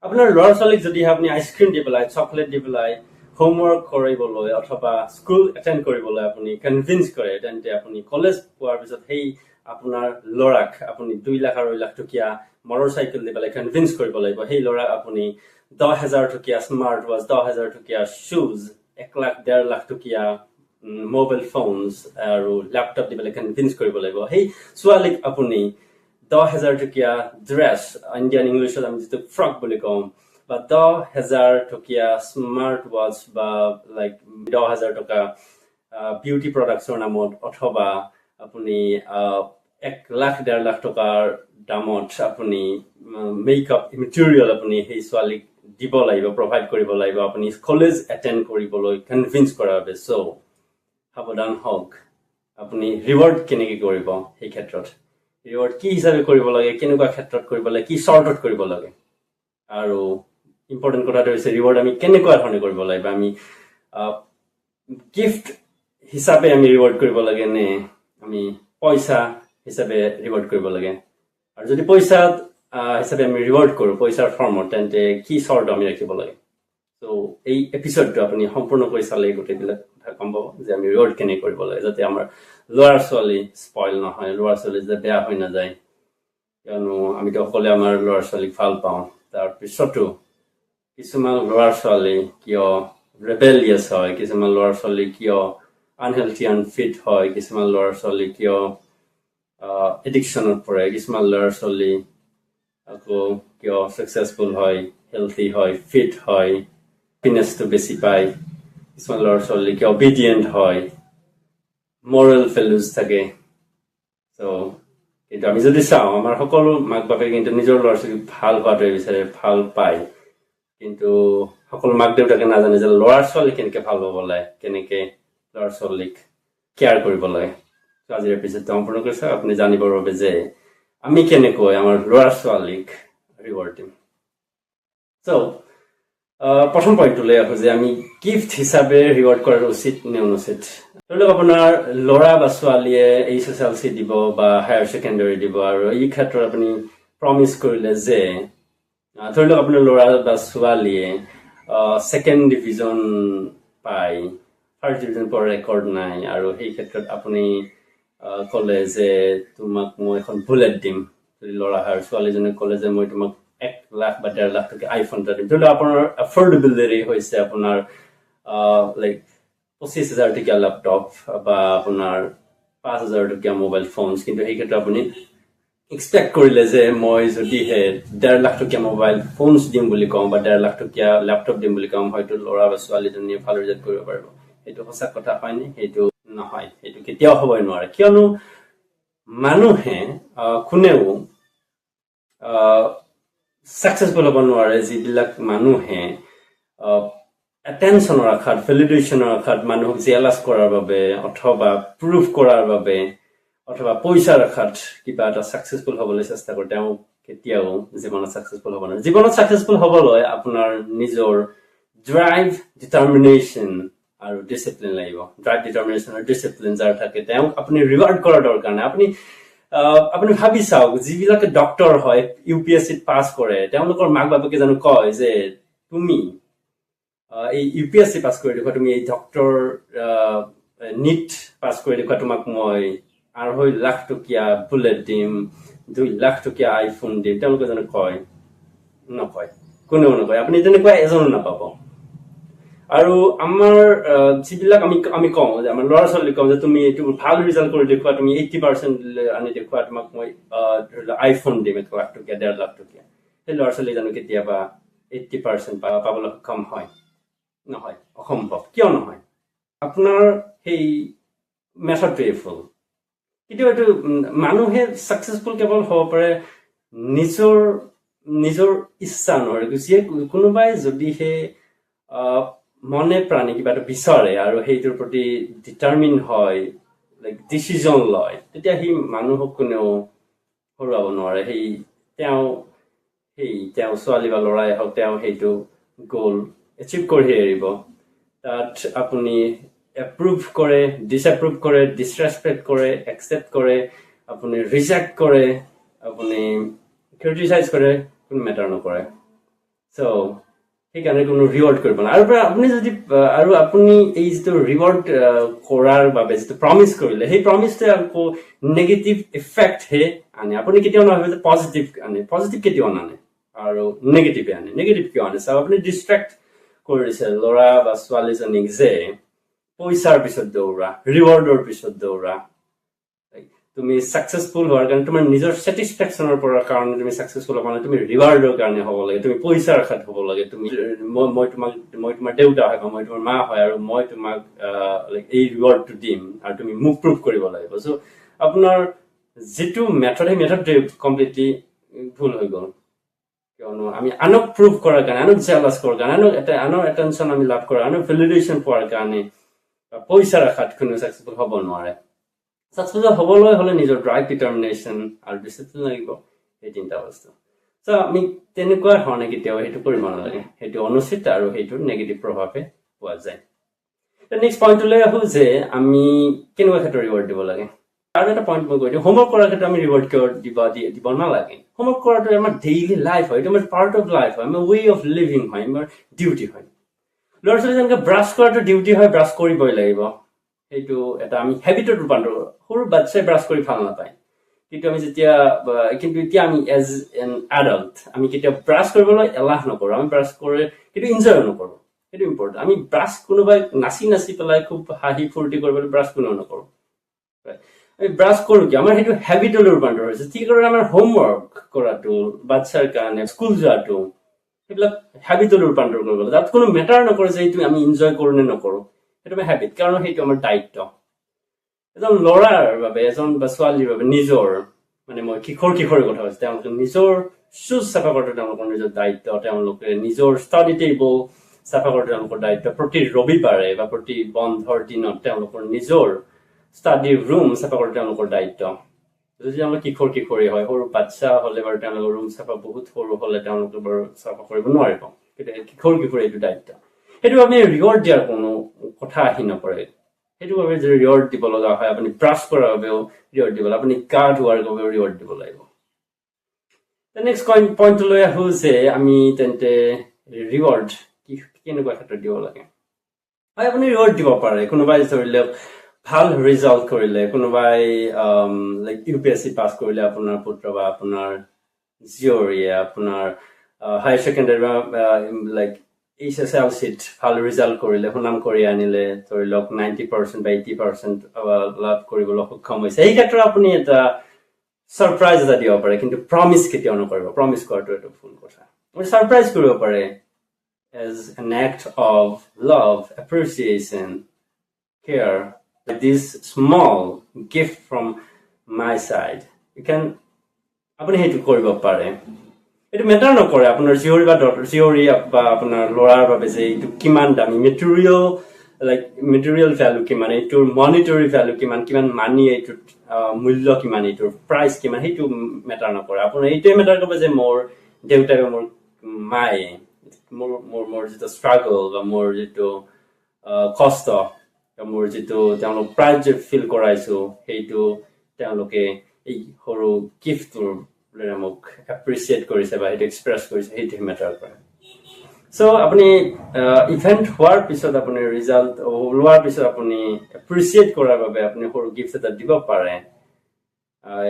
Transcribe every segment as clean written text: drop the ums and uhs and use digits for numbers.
আপোনাৰ ল'ৰা ছোৱালীক যদি আপুনি আইচক্ৰীম দি পেলাই চকলেট দি পেলাই হোমৱৰ্ক কৰিবলৈ অথবা স্কুল এটেণ্ড কৰিবলৈ আপুনি কনভিন্স কৰে তেন্তে আপুনি কলেজ পোৱাৰ পিছত সেই আপোনাৰ ল'ৰাক আপুনি 2 লাখ আৰু 1 লাখ টকীয়া মটৰ চাইকেল দি পেলাই কনভিন্স কৰিব লাগিব সেই ল'ৰাক আপুনি 10,000 টকীয়া স্মাৰ্ট ৱাচ 10,000 টকীয়া শ্বুজ 1 লাখ 1.5 লাখ টকীয়া মোবাইল ফোনছ আৰু ল্যাপটপ দি পেলাই কনভিন্স কৰিব লাগিব সেই ছোৱালীক আপুনি 10,000 টকীয়া ড্ৰেছ ইণ্ডিয়ান ইংলিছত আমি যিটো ফ্ৰক বুলি কওঁ বা 10,000 টকীয়া স্মাৰ্ট ৱাচ বা লাইক 10,000 টকা বিউটি প্ৰডাক্টছৰ নামত অথবা আপুনি 1 লাখ 1.5 লাখ টকাৰ দামত আপুনি মেকআপ মেটেৰিয়েল আপুনি সেই ছোৱালীক দিব লাগিব প্ৰভাইড কৰিব লাগিব আপুনি কলেজ এটেণ্ড কৰিবলৈ কনভিন্স কৰাৰ বাবে চ' সাৱধান হওক আপুনি ৰিৱাৰ্ড কেনেকৈ কৰিব সেই ক্ষেত্ৰত ৰিৱাৰ্ড কি হিচাপে কৰিব লাগে কেনেকুৱা ক্ষেত্ৰত কৰিব লাগে কি চৰ্টত কৰিব লাগে আৰু ইম্পৰ্টেণ্ট কথাটো হৈছে ৰিৱাৰ্ড আমি কেনেকুৱা ধৰণে কৰিব লাগিব আমি গিফ্ট হিচাপে আমি ৰিৱাৰ্ড কৰিব লাগে নে আমি পইচা হিচাপে ৰিৱাৰ্ড কৰিব লাগে আৰু যদি পইচা হিচাপে আমি ৰিৱাৰ্ড কৰোঁ পইচাৰ ফৰ্মত তেন্তে কি চৰ্ট আমি ৰাখিব লাগে চ' এই এপিছডটো আপুনি সম্পূৰ্ণকৈ চালে গোটেইবিলাক কথা গম পাব যে আমি ৰিৱাৰ্ড কেনেকৈ কৰিব লাগে যাতে আমাৰ ল'ৰা ছোৱালী স্পইল নহয় ল'ৰা ছোৱালী যাতে বেয়া হৈ নাযায় কিয়নো আমিতো অকলে আমাৰ ল'ৰা ছোৱালীক ভাল পাওঁ তাৰপিছতো কিছুমান ল'ৰা ছোৱালী কিয় ৰেবেলিয়াছ হয় কিছুমান ল'ৰা ছোৱালী কিয় আনহেল্থি আনফিট হয় কিছুমান ল'ৰা ছোৱালী কিয় এডিকশ্যনত পৰে কিছুমান ল'ৰা ছোৱালী আকৌ কিয় ছাকচেছফুল হয় হেল্থি হয় ফিট হয় ফিটনেছটো বেছি পায় কিছুমান ল'ৰা ছোৱালী কিয় অবিডিয়েণ্ট হয় মৰেল ভেলুজ থাকে চ' কিন্তু আমি যদি চাওঁ আমাৰ সকলো মাক বাপেকে কিন্তু নিজৰ ল'ৰা ছোৱালীক ভাল হোৱাটোৱে বিচাৰে ভাল পায় কিন্তু সকলো মাক দেউতাকে নাজানে যে ল'ৰা ছোৱালী কেনেকৈ ভাল পাব লাগে কেনেকৈ ল'ৰা ছোৱালীক কেয়াৰ কৰিব লাগে আজিৰ এপিছডটো সম্পূৰ্ণ কৰিছে আপুনি জানিবৰ বাবে যে আমি কেনেকৈ আমাৰ ল'ৰা ছোৱালীক ৰিৱাৰ্ড দিম চ' প্ৰথম পইণ্টটো লৈ আহোঁ যে আমি গিফ্ট হিচাপে ৰিৱাৰ্ড কৰাটো উচিত নে অনুচিত ধৰি লওক আপোনাৰ ল'ৰা বা ছোৱালীয়ে HSLC দিব বা হায়াৰ ছেকেণ্ডেৰী দিব আৰু এই ক্ষেত্ৰত আপুনি প্ৰমিছ কৰিলে যে ধৰি লওক আপোনাৰ ল'ৰা বা ছোৱালীয়ে ছেকেণ্ড ডিভিজন পায় ফাৰ্ষ্ট ডিভিজন পোৱাৰ ৰেকৰ্ড নাই আৰু সেই ক্ষেত্ৰত আপুনি ক'লে যে তোমাক মই এখন বুলেট দিম যদি ল'ৰা হয় ছোৱালীজনে ক'লে যে মই তোমাক 1 লাখ বা 1.5 লাখ টকা আইফোন এটা দিম ধৰি লওক আপোনাৰ এফৰ্ডেবিলিটি হৈছে আপোনাৰ লাইক 25,000 টকীয়া লেপটপ বা আপোনাৰ 5,000 টকীয়া মোবাইল ফোনছ কিন্তু সেই ক্ষেত্ৰত আপুনি এক্সপেক্ট কৰিলে যে মই যদিহে 1.5 লাখ টকীয়া মোবাইল ফোনছ দিম বুলি কওঁ বা 1.5 লাখ টকীয়া লেপটপ দিম বুলি কওঁ হয়তো ল'ৰা বা ছোৱালীজনীয়ে ভাল ৰিজাল্ট কৰিব পাৰিব সেইটো সঁচা কথা হয়নে সেইটো নহয় সেইটো কেতিয়াও হ'বই নোৱাৰে কিয়নো মানুহে কোনেও ছাকচেছফুল হ'ব নোৱাৰে যিবিলাক মানুহে এটেনশ্যনৰ আশাত ভেলিডেশ্যনৰ আশাত মানুহক জেলাছ কৰাৰ বাবে অথবা প্ৰুভ কৰাৰ বাবে অথবা পইচাৰ আশাত কিবা এটা ছাকচেছফুল হ'বলৈ চেষ্টা কৰে তেওঁ কেতিয়াও জীৱনত ছাকচেছফুল হ'ব নোৱাৰে জীৱনত ছাকচেছফুল হ'বলৈ আপোনাৰ নিজৰ ড্ৰাইভ ডিটাৰমিনেশ্যন আৰু ডিচিপ্লিন লাগিব ড্ৰাইভ ডিটাৰমিনেশ্যন আৰু ডিচিপ্লিন যাৰ থাকে তেওঁক আপুনি ৰিৱাৰ্ড কৰাৰ দৰকাৰ নাই আপুনি ভাবি চাওক যিবিলাকে ডক্টৰ হয় UPSCত পাছ কৰে তেওঁলোকৰ মাক বাপেকে জানো কয় যে তুমি এই UPSC পাছ কৰি দেখুৱা তুমি এই ডক্টৰ নিট পাছ কৰি দেখুৱা তোমাক মই 2.5 লাখ টকীয়া বুলেট দিম 2 লাখ টকীয়া আইফোন দিম তেওঁলোকে জানো কয় নকয় কোনেও নকয় আপুনি তেনেকুৱা এজনো নাপাব আৰু আমাৰ যিবিলাক আমি কওঁ যে আমাৰ ল'ৰা ছোৱালীক কওঁ যে তুমি এইটো ভাল ৰিজাল্ট কৰি দেখুৱা তুমি 80% আনি দেখুৱা তোমাক মই ধৰি লোৱা আইফোন দিম 1 লাখ টকীয়া 1.5 লাখ টকীয়া সেই ল'ৰা ছোৱালী জানো কেতিয়াবা 80% পাবলৈ সক্ষম হয় নহয় অসম্ভৱ কিয় নহয় আপোনাৰ সেই মেথডটোৱে ভুল কিন্তু এইটো মানুহে ছাকচেছফুল কেৱল হ'ব পাৰে নিজৰ ইচ্ছা নহয় যিয়ে কোনোবাই যদিহে মনে প্ৰাণে কিবা এটা বিচাৰে আৰু সেইটোৰ প্ৰতি ডিটাৰমিন হয় লাইক ডিচিজন লয় তেতিয়া সেই মানুহক কোনেও হৰুৱাব নোৱাৰে তেওঁ ছোৱালী বা ল'ৰাই হওক তেওঁ সেইটো গ'ল এচিভ কৰি এৰিব তাত আপুনি এপ্ৰুভ কৰে ডিছএপ্ৰুভ কৰে ডিছৰেছপেক্ট কৰে একচেপ্ট কৰে আপুনি ৰিজেক্ট কৰে আপুনি ক্ৰিটিচাইজ কৰে কোনো মেটাৰ নকৰে So সেইকাৰণে কোনো ৰিৱাৰ্ড কৰিব না আৰু আপুনি যদি আৰু আপুনি এই যিটো ৰিৱাৰ্ড কৰাৰ বাবে যিটো প্ৰমিছ কৰিলে সেই প্ৰমিছটোৱে আকৌ নেগেটিভ ইফেক্ট হে আনে আপুনি কেতিয়াও নহয় যে পজিটিভ আনে পজিটিভ কেতিয়াও নানে আৰু নেগেটিভে আনে নেগেটিভ কিয় আনে চাওক আপুনি ডিষ্ট্ৰেক্ট কৰি দিছে ল'ৰা বা ছোৱালীজনীক যে পইচাৰ পিছত দৌৰা ৰিৱাৰ্ডৰ পিছত দৌৰা তুমি সাকসেসফুল হোৱাৰ কাৰণে তোমাৰ নিজৰ স্যাটিসফ্যাকশনৰ পৰা কাৰণে তুমি সাকসেসফুল হোৱাৰ কাৰণে তুমি ৰিৱাৰ্ডৰ কাৰণে হ'ব লাগে তুমি পইচাৰ খাত হ'ব লাগে তুমি মই তোমাৰ দেউতা হয় বা মই তোমাৰ মা হয় আৰু মই তোমাক এই ৰিৱাৰ্ডটো দিম আৰু তুমি মোক প্ৰুভ কৰিব লাগিব সো আপোনাৰ যেটো মেথড এই মেথডটো কমপ্লিটলি ভুল হৈ গ'ল কিয়নো আমি আনক প্ৰুভ কৰাৰ কাৰণে আনক জেলাস কৰাৰ কাৰণে আনক এটেনশন আমি লাভ কৰাৰ আনক ভেলিডেশন পোৱাৰ কাৰণে পইচাৰ খাত কোনো সাকসেসফুল হ'ব নোৱাৰে সাকসেসফুল হ'বলৈ হলে নিজৰ ড্ৰাইভ ডিটাৰমিনেশ্যন আৰু ডিসিপ্লিন লাগিব এই তিনিটা বস্তু সো আমি তেনেকুৱা ধৰণে কেতিয়াও সেইটো কৰিব নালাগে সেইটো অনুচিত আৰু সেইটোৰ নেগেটিভ প্ৰভাৱে পোৱা যায় নেক্সট পইণ্টলৈ আহো যে আমি কেনেকুৱা ক্ষেত্ৰত ৰিৱাৰ্ড দিব লাগে আৰু এটা পইণ্ট মই কৈ দিওঁ হোমৱৰ্ক কৰাৰ ক্ষেত্ৰত আমি ৰিৱাৰ্ড কিয় দিব নালাগে হোমৱৰ্ক কৰাটো আমাৰ ডেইলি লাইফ হয় এইটো আমাৰ পাৰ্ট অফ লাইফ হয় আমাৰ ৱে অফ লিভিং হয় আমাৰ ডিউটি হয় ল'ৰা ছোৱালী যেনেকৈ ব্ৰাছ কৰাটো ডিউটি হয় ব্ৰাছ কৰিবই লাগিব সেইটো এটা আমি হেবিটত ৰূপান্তৰ সৰু বাচ্চাই ব্ৰাছ কৰি ভাল নাপায় কিন্তু আমি যেতিয়া কিন্তু এতিয়া আমি এজ এন এডাল্ট আমি কেতিয়া ব্ৰাছ কৰিবলৈ এলাহ নকৰোঁ আমি ব্ৰাছ কৰে কিন্তু এনজয় নকৰোঁ সেইটো ইম্পৰ্টেণ্ট আমি ব্ৰাছ কোনোবাই নাচি পেলাই খুব হাঁহি ফূৰ্তি কৰিবলৈ ব্ৰাছ কোনেও নকৰোঁ আমি ব্ৰাছ কৰোঁ কি আমাৰ সেইটো হেবিটলৈ ৰূপান্তৰ হৈছে ঠিক কৰে আমাৰ হোমৱৰ্ক কৰাটো বাচ্চাৰ কাৰণে স্কুল যোৱাটো সেইবিলাক হেবিটলৈ ৰূপান্তৰ কৰিব লাগে তাত কোনো মেটাৰ নকৰে যে এইটো আমি এনজয় কৰোঁ নে নকৰোঁ সেইটো আমাৰ হেবিট কাৰণ সেইটো আমাৰ দায়িত্ব এজন ল'ৰাৰ বাবে এজন বা ছোৱালীৰ বাবে নিজৰ মানে মই কিশোৰীৰ কথা কৈছোঁ তেওঁলোকে নিজৰ শুজ চাফা কৰাটো তেওঁলোকৰ নিজৰ দায়িত্ব তেওঁলোকে নিজৰ ষ্টাডি টেবল চাফা কৰাটো তেওঁলোকৰ দায়িত্ব প্ৰতি ৰবিবাৰে বা প্ৰতি বন্ধৰ দিনত তেওঁলোকৰ নিজৰ ষ্টাডি ৰুম চাফা কৰাটো তেওঁলোকৰ দায়িত্ব যদি তেওঁলোক কিশোৰী হয় সৰু বাচ্চা হ'লে বাৰু তেওঁলোকৰ ৰুম চাফা বহুত সৰু হ'লে তেওঁলোকে বাৰু চাফা কৰিব নোৱাৰিব কিন্তু কিশোৰী এইটো দায়িত্ব সেইটো আমি ৰিৱাৰ্ড দিয়াৰ কোনো কথা আহি নপৰে সেইটো বাবে যদি ৰিৱাৰ্ড দিব লগা হয় আপুনি ব্ৰাছ কৰাৰ বাবেও ৰিৱাৰ্ড দিব লাগিব আপুনি গা ধোৱাৰ বাবেও ৰিৱাৰ্ড দিব লাগিব নেক্সট পইণ্টলৈ আহো যে আমি তেন্তে ৰিৱাৰ্ড কেনেকুৱা ক্ষেত্ৰত দিব লাগে হয় আপুনি ৰিৱাৰ্ড দিব পাৰে কোনোবাই ধৰি লওক ভাল ৰিজাল্ট কৰিলে কোনোবাই লাইক UPSC পাছ কৰিলে আপোনাৰ পুত্ৰ বা আপোনাৰ জীয়ৰীয়ে আপোনাৰ হায়াৰ ছেকেণ্ডাৰী বা লাইক HSLCত ভাল ৰিজাল্ট কৰিলে সুনাম কৰি আনিলে ধৰি লওক 90% বা 80% লাভ কৰিবলৈ সক্ষম হৈছে এই ক্ষেত্ৰত আপুনি এটা সাৰপ্ৰাইজ এটা দিব পাৰে কিন্তু প্ৰমিছ কেতিয়াও নকৰিব প্ৰমিছ কৰাটো এটা ভুল কথা আপুনি সাৰপ্ৰাইজ কৰিব পাৰে as an act of love appreciation care this small gift from my side you can আপুনি সেইটো কৰিব পাৰে এইটো মেটাৰ নকৰে আপোনাৰ জীয়ৰী বা আপোনাৰ ল'ৰাৰ বাবে যে এইটো কিমান দামী মেটেৰিয়েল ভেলু কিমান এইটোৰ মনিটাৰী ভেলু কিমান মানি এইটোৰ মূল্য কিমান এইটোৰ প্ৰাইচ কিমান সেইটো মেটাৰ নকৰে আপোনাৰ এইটোৱে মেটাৰ কৰিব যে মোৰ দেউতাই বা মোৰ মায়ে মোৰ যিটো ষ্ট্ৰাগল বা মোৰ যিটো কষ্ট মোৰ যিটো তেওঁলোক প্ৰাইজ ফিল কৰাইছো সেইটো তেওঁলোকে এই সৰু গিফ্টটোৰ মোক এপ্ৰিচিয়েট কৰিছে বা সেইটো এক্সপ্ৰেছ কৰিছে সেইটো মেটাৰ কৰে সো আপুনি ইভেন্ট হোৱাৰ পিছত আপুনি ৰিজাল্ট ওলোৱাৰ পিছত আপুনি এপ্ৰিচিয়েট কৰাৰ বাবে আপুনি সৰু গিফ্ট এটা দিব পাৰে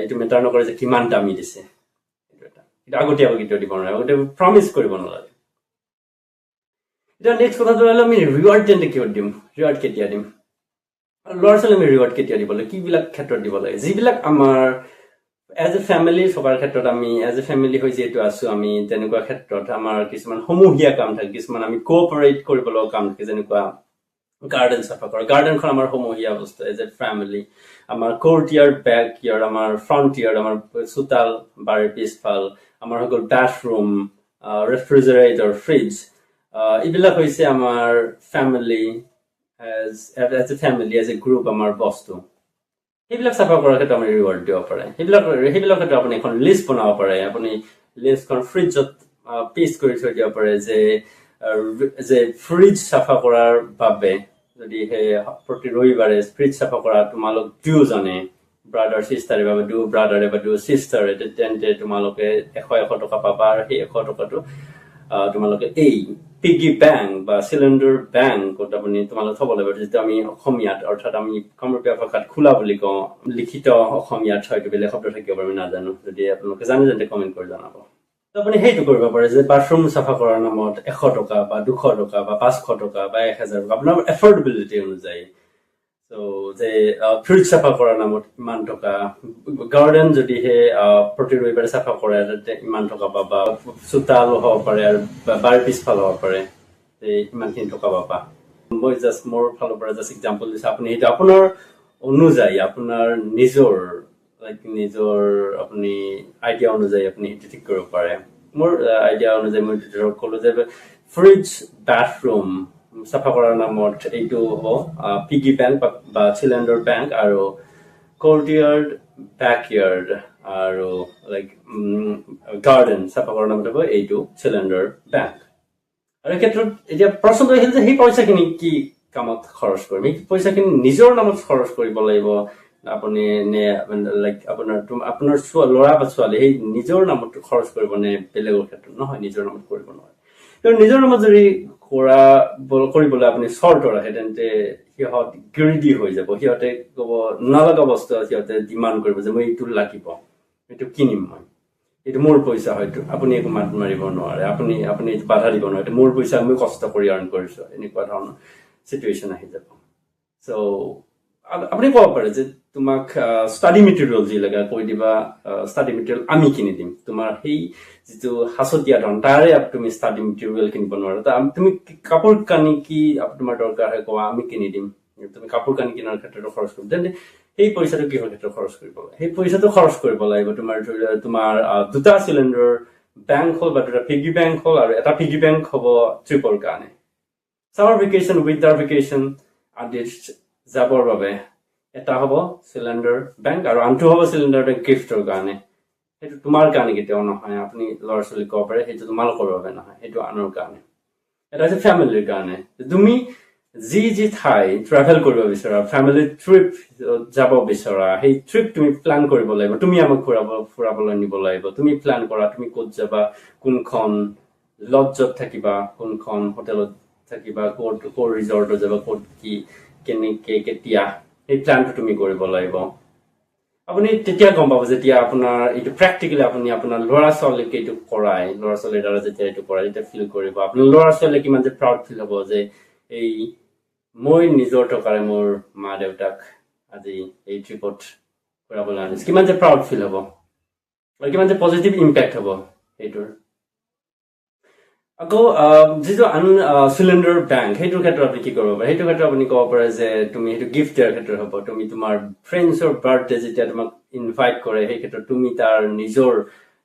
এইটো মেটাৰ নকৰে যে কিমান দামী দিছে এটা আগতীয়াকৈ কেতিয়াও দিব নোৱাৰে আগতে প্ৰমিছ কৰিব নালাগে এতিয়া নেক্সট কথাটো হ'লে আমি ৰিৱাৰ্ড তেন্তে কিয় দিম ৰিৱাৰ্ড কেতিয়া দিম ল'ৰা ছোৱালী আমি ৰিৱাৰ্ড কেতিয়া দিব লাগে কিবিলাক ক্ষেত্ৰত দিব লাগে যিবিলাক আমাৰ এজ এ ফেমিলি থকাৰ ক্ষেত্ৰত আমি এজ এ ফেমিলি হৈ যিহেতু আছো আমি তেনেকুৱা ক্ষেত্ৰত আমাৰ কিছুমান সমূহীয়া কাম থাকে কিছুমান আমি কোঅপাৰেট কৰিব লগা কাম থাকে যেনেকুৱা গাৰ্ডেন চাফা কৰা গাৰ্ডেনখন আমাৰ সমূহীয়া বস্তু এজ এ ফেমিলি আমাৰ কোৰ্ট ইয়াৰ্ড বেক ইয়াৰ্ড আমাৰ ফ্ৰণ্ট ইয়াৰ্ড আমাৰ চোতাল বাৰীৰ পিছফাল আমাৰ হৈ গ'ল বাথৰুম ৰেফ্ৰিজাৰেটৰ ফ্ৰিজ এইবিলাক হৈছে আমাৰ family as a family as a group আমাৰ বস্তু সেইবিলাক চাফা কৰাৰ ক্ষেত্ৰত আপুনি ৰিৱাৰ্ড দিব পাৰে সেইবিলাক ক্ষেত্ৰত আপুনি এখন লিষ্ট বনাব পাৰে আপুনি লিষ্টখন ফ্ৰিজত পেষ্ট কৰি থৈ দিব পাৰে যে ফ্ৰিজ চাফা কৰাৰ বাবে যদি সেই প্ৰতি ৰবিবাৰে ফ্ৰিজ চাফা কৰা তোমালোক দুজনে ব্ৰাদাৰ চিষ্টাৰে বা ব্ৰাদাৰে বা চিষ্টাৰে তেন্তে তোমালোকে 100 টকা পাবা আৰু সেই 100 টকাটো তোমালোকে এই পিগি বেংক বা চিলিণ্ডাৰ বেংকত আপুনি তোমালোকে থব লাগিব যিটো আমি অসমীয়াত অৰ্থাৎ আমি কামৰূপীয়া ভাষাত খোলা বুলি কওঁ লিখিত অসমীয়াত হয়তো বেলেগ শব্দ থাকিব পাৰে আমি নাজানো যদি আপোনালোকে জানে তেন্তে কমেণ্ট কৰি জনাব আপুনি সেইটো কৰিব পাৰে যে বাথৰুম চাফা কৰাৰ নামত 100 টকা বা 200 টকা বা 500 টকা বা 1000 টকা আপোনাৰ এফৰ্ডেবিলিটি অনুযায়ী তো যে ফ্ৰিজ চাফা কৰাৰ নামত ইমান টকা গাৰ্ডেন যদিহে প্ৰতি ৰবিবাৰে চাফা কৰে তাতে ইমান টকা পাবা চোতাল হ'ব পাৰে আৰু বাৰ পিছফাল হ'ব পাৰে ইমানখিনি টকা পাবা মই জাষ্ট মোৰ ফালৰ পৰা জাষ্ট এক্সাম্পল দিছোঁ আপুনি সেইটো আপোনাৰ অনুযায়ী আপোনাৰ নিজৰ আপুনি আইডিয়া অনুযায়ী আপুনি সেইটো ঠিক কৰিব পাৰে মোৰ আইডিয়া অনুযায়ী মই ধৰক ক'লো যে ফ্ৰিজ বাথৰুম চাফা কৰাৰ নামত এইটো হ'ব পিগি বেংক বা চিলিণ্ডাৰ বেংক আৰু কোৰ্টয়াৰ্ড বেকয়াৰ্ড আৰু গাৰ্ডেন চাফা কৰাৰ নামত হ'ব এইটো চিলিণ্ডাৰ বেংক আৰু এই ক্ষেত্ৰত এতিয়া প্ৰশ্নটো আহিল যে সেই পইচাখিনি কি কামত খৰচ কৰিম এই পইচাখিনি নিজৰ নামত খৰচ কৰিব লাগিব আপুনি নে আপোনাৰ ল'ৰা বা ছোৱালী সেই নিজৰ নামত খৰচ কৰিব নে বেলেগৰ ক্ষেত্ৰত নহয় নিজৰ নামত কৰিব নোৱাৰে কাৰণ নিজৰ নামত যদি কৰিবলৈ আপুনি চৰ্ট ৰাখে তেন্তে সিহঁত গ্ৰিডি হৈ যাব সিহঁতে ক'ব নলগা বস্তু সিহঁতে ডিমাণ্ড কৰিব যে মই এইটো লাগিব এইটো কিনিম মই এইটো মোৰ পইচা হয়তো আপুনি একো মাত মাৰিব নোৱাৰে আপুনি বাধা দিব নোৱাৰে মোৰ পইচা মই কষ্ট কৰি আৰ্ণ কৰিছো এনেকুৱা ধৰণৰ চিটুৱেশ্যন আহি যাব চ' আপুনি ক'ব পাৰে যে তোমাক ষ্টাডি মেটেৰিয়েল যি লাগে কৈ দিবা ষ্টাডি মেটেৰিয়েল আমি কিনি দিম তোমাৰ সেই যিটো সাঁচতীয়া ধন তাৰে তুমি ষ্টাডি মেটেৰিয়েল কিনিব নোৱাৰা তুমি কাপোৰ কানি কি তোমাৰ দৰকাৰ হয় কোৱা আমি কিনি দিম তুমি কাপোৰ কানি কিনাৰ ক্ষেত্ৰত খৰচ কৰিম তেন্তে সেই পইচাটো কিহৰ ক্ষেত্ৰত খৰচ কৰিব লাগে সেই পইচাটো খৰচ কৰিব লাগিব তোমাৰ দুটা চিলিণ্ডাৰ বেংক হ'ল বা দুটা পিগি বেংক হ'ল আৰু এটা পিগি বেংক হ'ব ট্ৰিপৰ কাৰণে ছামাৰ ভেকেশ্যন উইণ্টাৰ ভেকেশ্যন আদিত যাবৰ বাবে এটা হ'ব চিলিণ্ডাৰ বেংক আৰু আনটো হ'ব চিলিণ্ডাৰ বেংক গিফ্টৰ কাৰণে সেইটো তোমাৰ কাৰণে কেতিয়াও নহয় আপুনি ল'ৰা ছোৱালীক ক'ব পাৰে সেইটো তোমালোকৰ বাবে নহয় সেইটো আনৰ কাৰণে এটা হৈছে ফেমিলিৰ কাৰণে তুমি যি ঠাই ট্ৰেভেল কৰিব বিচৰা ফেমিলি ট্ৰিপ যাব বিচৰা সেই ট্ৰিপ তুমি প্লান কৰিব লাগিব তুমি আমাক ফুৰাবলৈ নিব লাগিব তুমি প্লান কৰা তুমি ক'ত যাবা কোনখন লজত থাকিবা কোনখন হোটেলত থাকিবা ক'ত ৰিজৰ্টত যাবা ক'ত কি কেনেকে কেতিয়া এই প্লানটো তুমি কৰিব লাগিব আপুনি তেতিয়া গম পাব যেতিয়া আপোনাৰ এইটো প্ৰেক্টিকেলি আপুনি আপোনাৰ ল'ৰা ছোৱালীক এইটো কৰাই ল'ৰা ছোৱালীৰ দ্বাৰা যেতিয়া এইটো কৰাই তেতিয়া ফিল কৰিব আপোনাৰ ল'ৰা ছোৱালীয়ে কিমান যে প্ৰাউড ফিল হ'ব যে এই মই নিজৰ টকাৰে মোৰ মা দেউতাক আজি এই ট্ৰিপত ফুৰাবলৈ আনিছো কিমান যে প্ৰাউড ফিল হ'ব আৰু কিমান যে পজিটিভ ইম্পেক্ট হ'ব সেইটোৰ আকৌ যিটো চিলিণ্ডাৰ বেংক সেইটোৰ ক্ষেত্ৰত আপুনি কি কৰিব পাৰে সেইটোৰ ক্ষেত্ৰত আপুনি ক'ব পাৰে যে তুমি সেইটো গিফ্ট দিয়াৰ ক্ষেত্ৰত হ'ব তুমি তোমাৰ ফ্ৰেণ্ডছৰ বাৰ্থডে যেতিয়া তোমাক ইনভাইট কৰে সেই ক্ষেত্ৰত তুমি তাৰ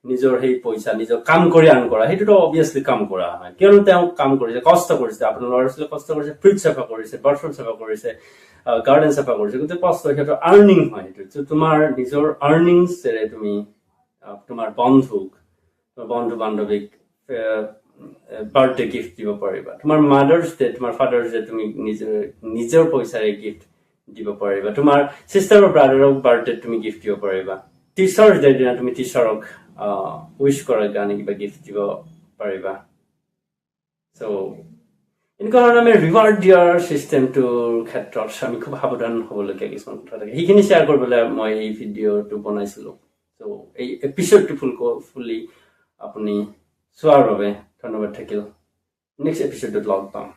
নিজৰ সেই পইচা নিজৰ কাম কৰি আৰ্ণ কৰা সেইটোতো অবভিয়াছলি কাম কৰা হয় কিয়নো তেওঁ কাম কৰিছে কষ্ট কৰিছে আপোনাৰ ল'ৰা ছোৱালীয়ে কষ্ট কৰিছে ফ্ৰিজ চাফা কৰিছে বাথৰুম চাফা কৰিছে গাৰ্ডেন চাফা কৰিছে গোটেই কষ্ট সিহঁতৰ আৰ্নিং হয় সেইটো তোমাৰ নিজৰ আৰ্নিংছেৰে তুমি তোমাৰ বন্ধু বান্ধৱীক বাৰ্থডে গিফ্ট দিব পাৰিবা তোমাৰ মাদাৰ্ছ ডে তোমাৰ ফাদাৰ্ছ ডে তুমি নিজৰ পইচাৰে গিফ্ট দিব পাৰিবা তোমাৰ চিষ্টাৰ ব্ৰাদাৰক বাৰ্থডে তুমি গিফ্ট দিব পাৰিবা টিচাৰ্ছ ডে দিনা তুমি টিচাৰক উইচ কৰাৰ কাৰণে কিবা গিফ্ট দিব পাৰিবা চ' এনেকুৱা ধৰণে আমি ৰিৱাৰ্ড দিয়াৰ চিষ্টেমটোৰ ক্ষেত্ৰত আমি খুব সাৱধান হ'বলগীয়া কিছুমান কথা থাকে সেইখিনি শ্বেয়াৰ কৰিবলৈ মই এই ভিডিঅ'টো বনাইছিলোঁ চ' এই এপিছ'ডটো ফুলি আপুনি চোৱাৰ বাবে ধন্যবাদ থাকিল নেক্সট এপিছ'ডত লগ পাম